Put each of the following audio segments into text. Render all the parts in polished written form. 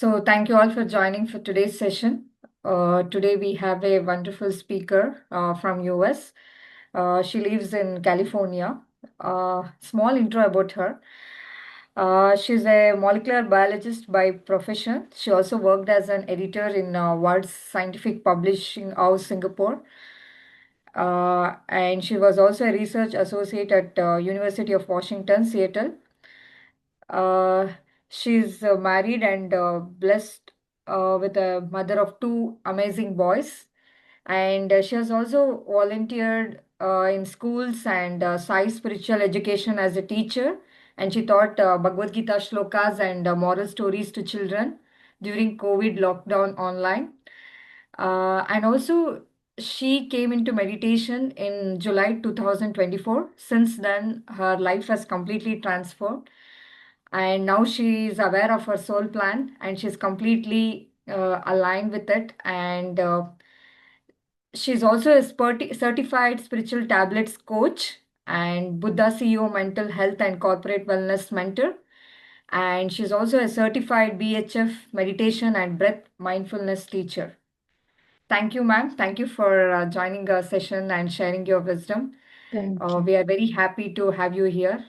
So thank you all for joining for today's session. Today we have a wonderful speaker from US. She lives in California. Small intro about her. She's a molecular biologist by profession. She also worked as an editor in World's Scientific Publishing House, Singapore. And she was also a research associate at University of Washington, Seattle. Uh, she's married and blessed with a mother of two amazing boys. And she has also volunteered in schools and Sai spiritual education as a teacher. And she taught Bhagavad Gita shlokas and moral stories to children during COVID lockdown online. And also, she came into meditation in July 2024. Since then, her life has completely transformed. And now she is aware of her soul plan and she's completely aligned with it. And she's also a certified spiritual tablets coach and Buddha CEO mental health and corporate wellness mentor. And she's also a certified BHF meditation and breath mindfulness teacher. Thank you, ma'am. Thank you for joining our session and sharing your wisdom. Thank you. We are very happy to have you here.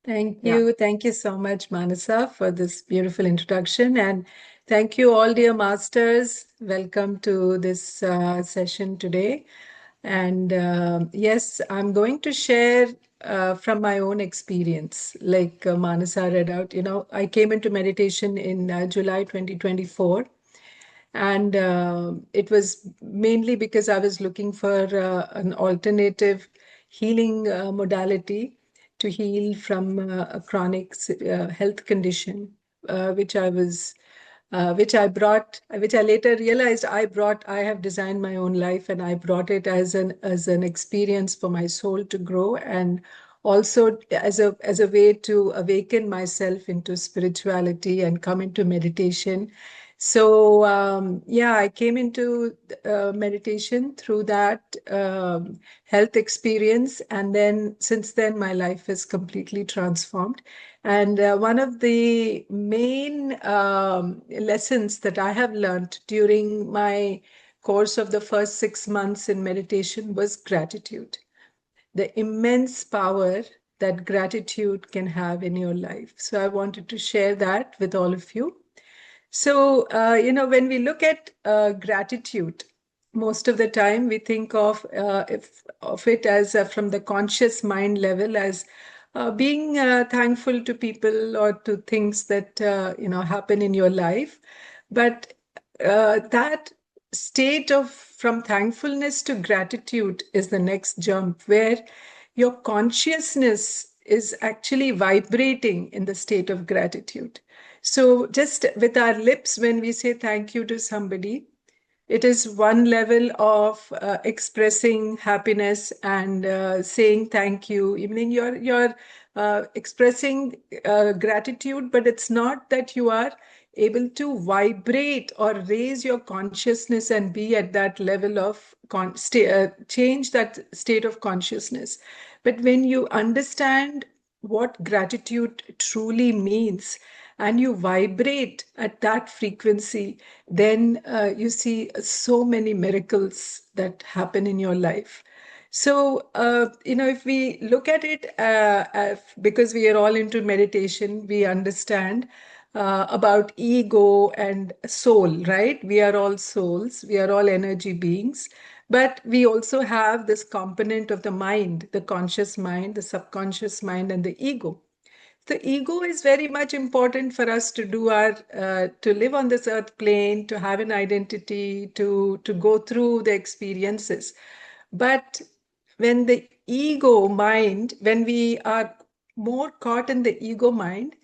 Thank Yeah. you. Thank you so much, Manasa, for this beautiful introduction. And thank you, all dear masters. Welcome to this session today. And yes, I'm going to share from my own experience, like Manasa read out. I came into meditation in July 2024. And it was mainly because I was looking for an alternative healing modality to heal from a chronic health condition, which I brought, which I later realized I have designed my own life, and I brought it as an experience for my soul to grow, and also as a way to awaken myself into spirituality and come into meditation. So yeah, I came into meditation through that health experience, and then since then my life has completely transformed. And one of the main lessons that I have learned during my course of the first 6 months in meditation was gratitude, the immense power that gratitude can have in your life. So I wanted to share that with all of you. So, when we look at gratitude, most of the time we think of it as from the conscious mind level as being thankful to people or to things that happen in your life. But that state of from thankfulness to gratitude is the next jump, where your consciousness is actually vibrating in the state of gratitude. So, just with our lips, when we say thank you to somebody, it is one level of expressing happiness and saying thank you. Even you're expressing gratitude, but it's not that you are able to vibrate or raise your consciousness and be at that level of change that state of consciousness. But when you understand what gratitude truly means and you vibrate at that frequency, then you see so many miracles that happen in your life. So, if we look at it, because we are all into meditation, we understand about ego and soul, right? We are all souls, we are all energy beings, but we also have this component of the mind, the conscious mind, the subconscious mind, and the ego. The ego is very much important for us to do our to live on this earth plane, to have an identity, to go through the experiences. But when the ego mind, when we are more caught in the ego mind,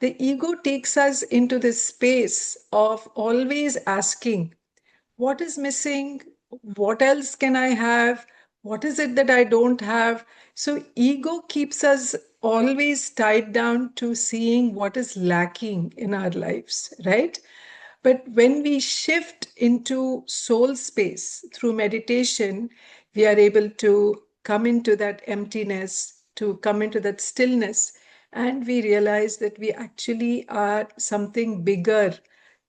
the ego takes us into this space of always asking, what is missing? What else can I have? What is it that I don't have? So, ego keeps us always tied down to seeing what is lacking in our lives, right? But when we shift into soul space through meditation, we are able to come into that emptiness, to come into that stillness, and we realize that we actually are something bigger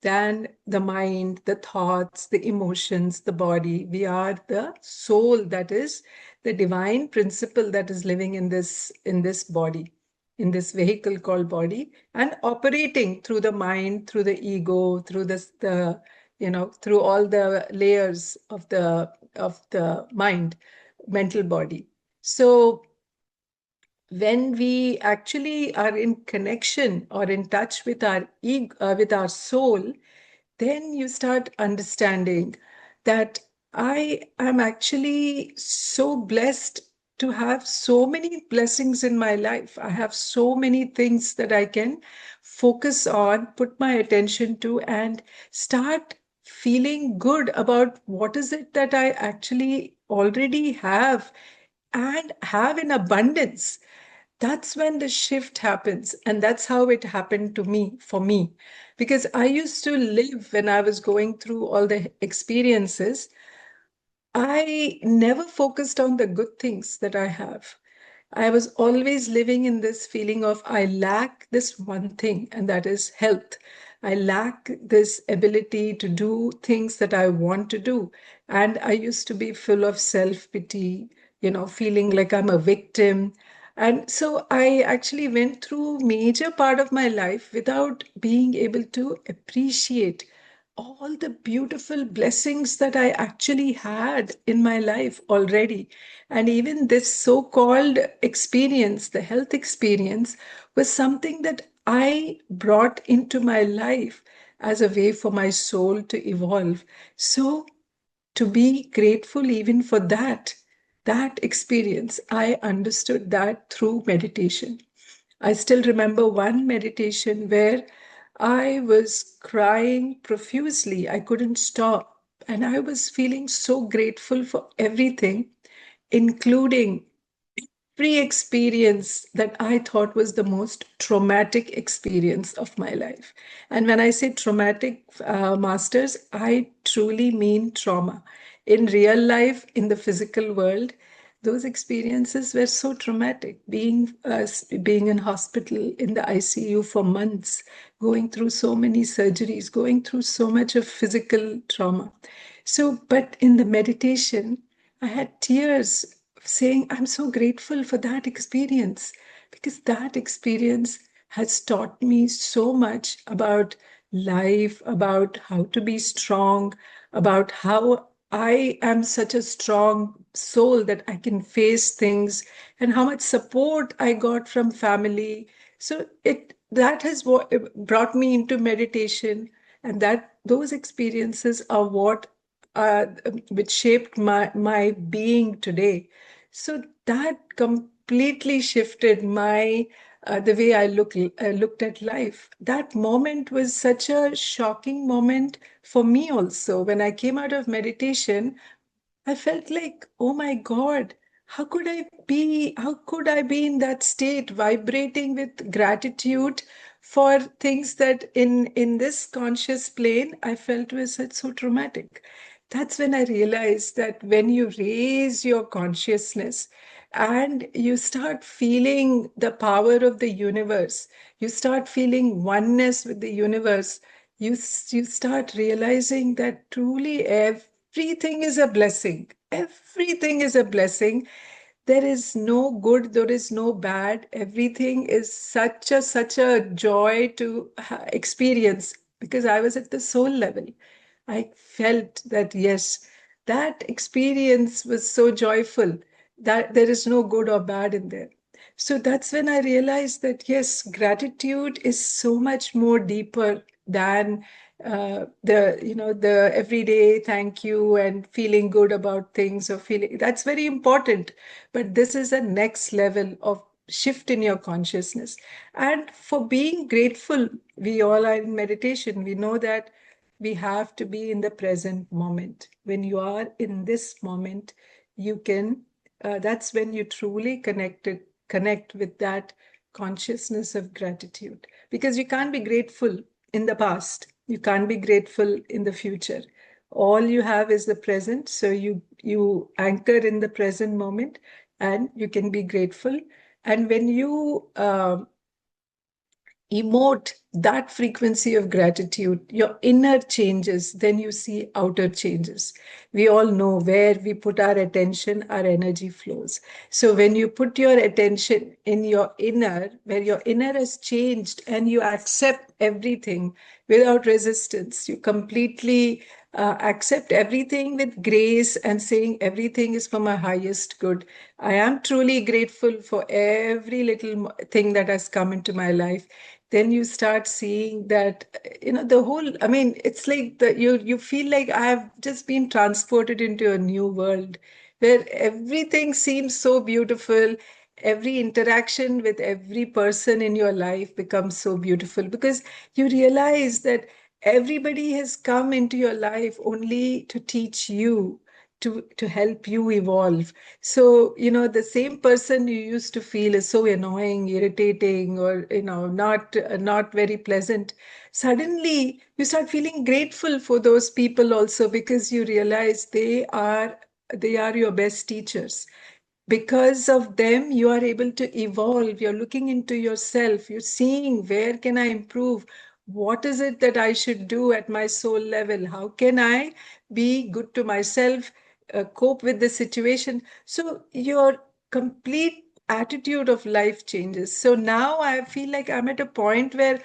than the mind, the thoughts, the emotions, the body. We are the soul, that is the divine principle that is living in this body, in this vehicle called body, and operating through the mind, through the ego, through the through all the layers of the mind, mental body. So when we actually are in connection or in touch with our ego, with our soul, then you start understanding that I am actually so blessed to have so many blessings in my life. I have so many things that I can focus on, put my attention to, and start feeling good about what is it that I actually already have and have in abundance. That's when the shift happens. And that's how it happened to me, for me. Because I used to live, when I was going through all the experiences, I never focused on the good things that I have. I was always living in this feeling of I lack this one thing, and that is health. I lack this ability to do things that I want to do. And I used to be full of self pity, feeling like I'm a victim. And so I actually went through major part of my life without being able to appreciate all the beautiful blessings that I actually had in my life already. And even this so called experience, the health experience, was something that I brought into my life as a way for my soul to evolve. So, to be grateful even for that experience, I understood that through meditation. I still remember one meditation where I was crying profusely. I couldn't stop. And I was feeling so grateful for everything, including every experience that I thought was the most traumatic experience of my life. And when I say traumatic, masters, I truly mean trauma. In real life, in the physical world, those experiences were so traumatic. Being in hospital in the ICU for months, going through so many surgeries, going through so much of physical trauma. So, but in the meditation, I had tears saying, I'm so grateful for that experience because that experience has taught me so much about life, about how to be strong, about how I am such a strong soul that I can face things, and how much support I got from family. So it that has what brought me into meditation, and that those experiences are what which shaped my being today. So that completely shifted my the way I looked at life. That moment was such a shocking moment for me also. When I came out of meditation, I felt like, oh my God, how could I be in that state, vibrating with gratitude for things that in this conscious plane I felt was so traumatic. That's when I realized that when you raise your consciousness and you start feeling the power of the universe, you start feeling oneness with the universe, you start realizing that truly everything is a blessing. Everything is a blessing. There is no good, there is no bad. Everything is such a joy to experience because I was at the soul level. I felt that yes, that experience was so joyful that there is no good or bad in there. So that's when I realized that yes, gratitude is so much more deeper than the everyday thank you and feeling good about things or feeling that's very important, but this is a next level of shift in your consciousness. And for being grateful, we all are in meditation, we know that we have to be in the present moment. When you are in this moment, you can that's when you truly connect with that consciousness of gratitude, because you can't be grateful in the past, you can't be grateful in the future. All you have is the present, so you anchor in the present moment and you can be grateful. And when you emote that frequency of gratitude, your inner changes, then you see outer changes. We all know where we put our attention, our energy flows. So when you put your attention in your inner, where your inner has changed and you accept everything without resistance, you completely accept everything with grace and saying everything is for my highest good. I am truly grateful for every little thing that has come into my life. Then you start seeing that, the whole, I mean, it's like you feel like I have just been transported into a new world where everything seems so beautiful. Every interaction with every person in your life becomes so beautiful because you realize that everybody has come into your life only to teach you, to help you evolve. So, the same person you used to feel is so annoying, irritating, or, not very pleasant. Suddenly, you start feeling grateful for those people also because you realize they are your best teachers. Because of them, you are able to evolve. You're looking into yourself. You're seeing, where can I improve? What is it that I should do at my soul level? How can I be good to myself, cope with the situation? So your complete attitude of life changes. So now I feel like I'm at a point where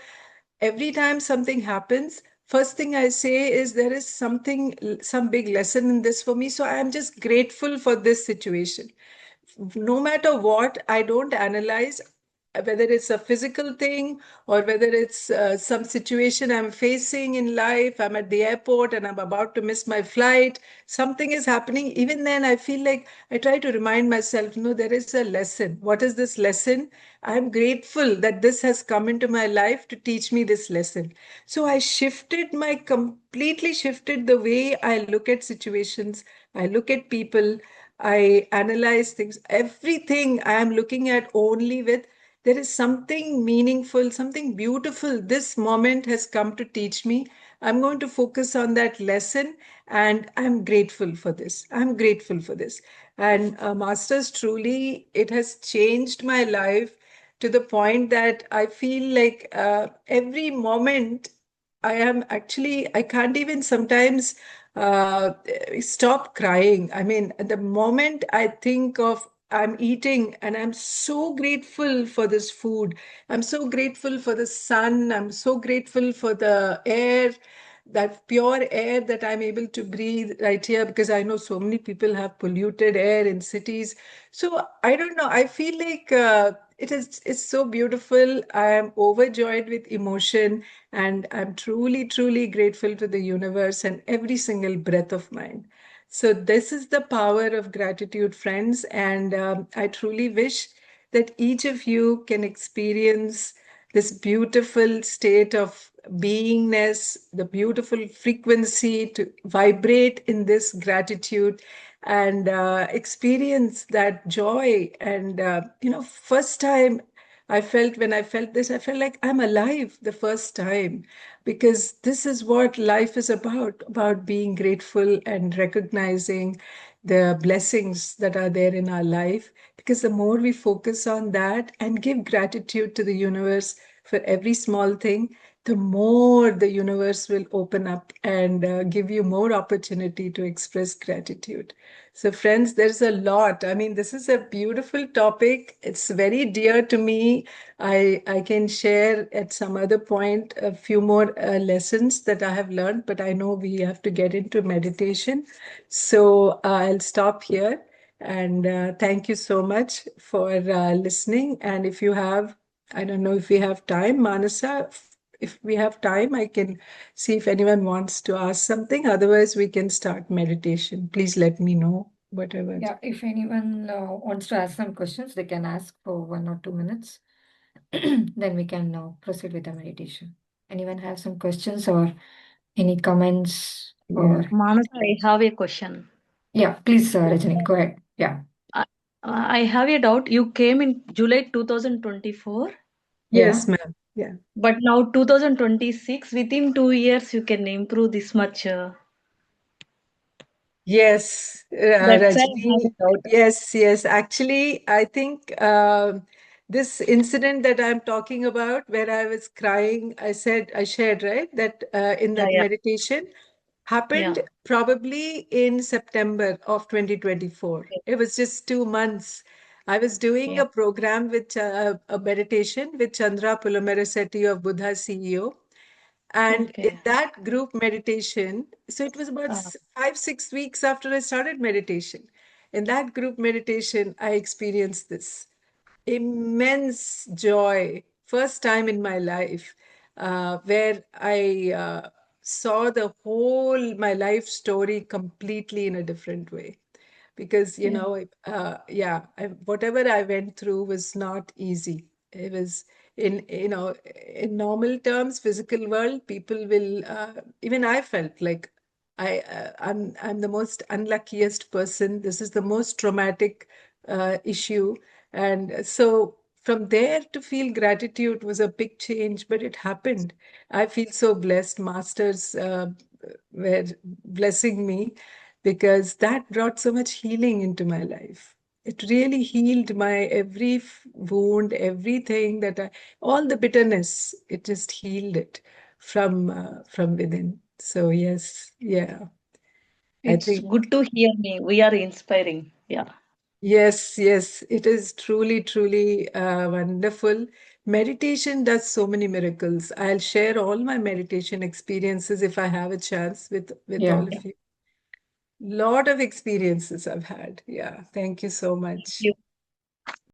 every time something happens, first thing I say is there is some big lesson in this for me. So I am just grateful for this situation. No matter what, I don't analyze whether it's a physical thing or whether it's some situation I'm facing in life. I'm at the airport and I'm about to miss my flight. Something is happening. Even then, I feel like I try to remind myself, no, there is a lesson. What is this lesson? I'm grateful that this has come into my life to teach me this lesson. So I completely shifted the way I look at situations. I look at people. I analyze things. Everything I am looking at only with there is something meaningful, something beautiful. This moment has come to teach me. I'm going to focus on that lesson and I'm grateful for this. I'm grateful for this. And Masters, truly, it has changed my life to the point that I feel like every moment I can't even sometimes stop crying. I mean, the moment I think of I'm eating and I'm so grateful for this food. I'm so grateful for the sun. I'm so grateful for the air, that pure air that I'm able to breathe right here because I know so many people have polluted air in cities. So I don't know. I feel like it's so beautiful. I am overjoyed with emotion and I'm truly, truly grateful to the universe and every single breath of mine. So, this is the power of gratitude, friends. And I truly wish that each of you can experience this beautiful state of beingness, the beautiful frequency to vibrate in this gratitude and experience that joy. And, first time when I felt this, I felt like I'm alive the first time because this is what life is about being grateful and recognizing the blessings that are there in our life. Because the more we focus on that and give gratitude to the universe for every small thing, the more the universe will open up and give you more opportunity to express gratitude. So, friends, there's a lot. I mean, this is a beautiful topic. It's very dear to me. I can share at some other point a few more lessons that I have learned, but I know we have to get into meditation. So I'll stop here. And thank you so much for listening. And if you have, I don't know if we have time, Manasa, if we have time, I can see if anyone wants to ask something. Otherwise, we can start meditation. Please let me know, whatever. Yeah, if anyone wants to ask some questions, they can ask for 1 or 2 minutes. Then we can proceed with the meditation. Anyone have some questions or any comments Yeah. or Manas, I have a question. yeah, please, Rajani, go ahead. Yeah. I, I have a doubt. You came in July 2024, Yeah. Yes, ma'am. Yeah. but now 2026, within 2 years, you can improve this much. Yes, That's why I have Rajni. a doubt. Yes, yes. Actually, I think this incident that I'm talking about, where I was crying, I shared, right, that in Yeah, that yeah, meditation happened yeah. probably in September of 2024. Okay. It was just 2 months. I was doing Yeah. a program with a meditation with Chandra Pulamarasetti of Buddha CEO. And in Okay. that group meditation, so it was about Uh, 5, 6 weeks after I started meditation. In that group meditation, I experienced this immense joy, first time in my life, where I saw the whole my life story completely in a different way. Because yeah. yeah, whatever I went through was not easy. It was in in normal terms, physical world, people will even I felt like I'm the most unluckiest person. This is the most traumatic issue. And so from there to feel gratitude was a big change, but it happened. I feel so blessed. Masters were blessing me because that brought so much healing into my life. It really healed my every wound, everything all the bitterness. It just healed it from within. So yes, yeah, I It's think. good to hear me. We are inspiring. Yeah. Yes, yes, it is truly, truly wonderful. Meditation does so many miracles. I'll share all my meditation experiences if I have a chance with all Yeah. Yeah. of you. Lot of experiences I've had. Yeah, thank you so Thank much. you.